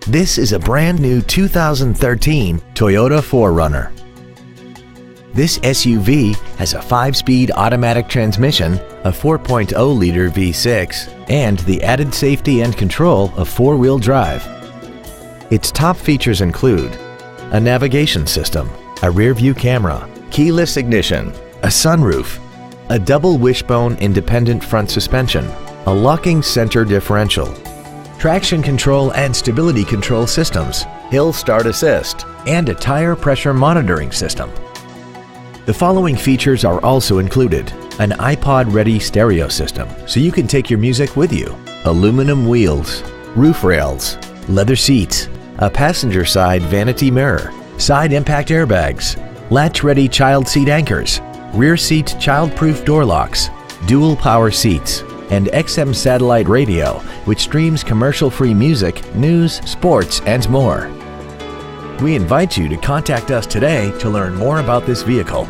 This is a brand new 2013 Toyota 4Runner. This SUV has a 5-speed automatic transmission, a 4.0-liter V6, and the added safety and control of 4-wheel drive. Its top features include a navigation system, a rear-view camera, keyless ignition, a sunroof, a double wishbone independent front suspension, a locking center differential, traction control and stability control systems, hill start assist, and a tire pressure monitoring system. The following features are also included: an iPod-ready stereo system, so you can take your music with you, aluminum wheels, roof rails, leather seats, a passenger side vanity mirror, side impact airbags, latch-ready child seat anchors, rear seat child-proof door locks, dual power seats, and XM satellite radio, which streams commercial-free music, news, sports, and more. We invite you to contact us today to learn more about this vehicle.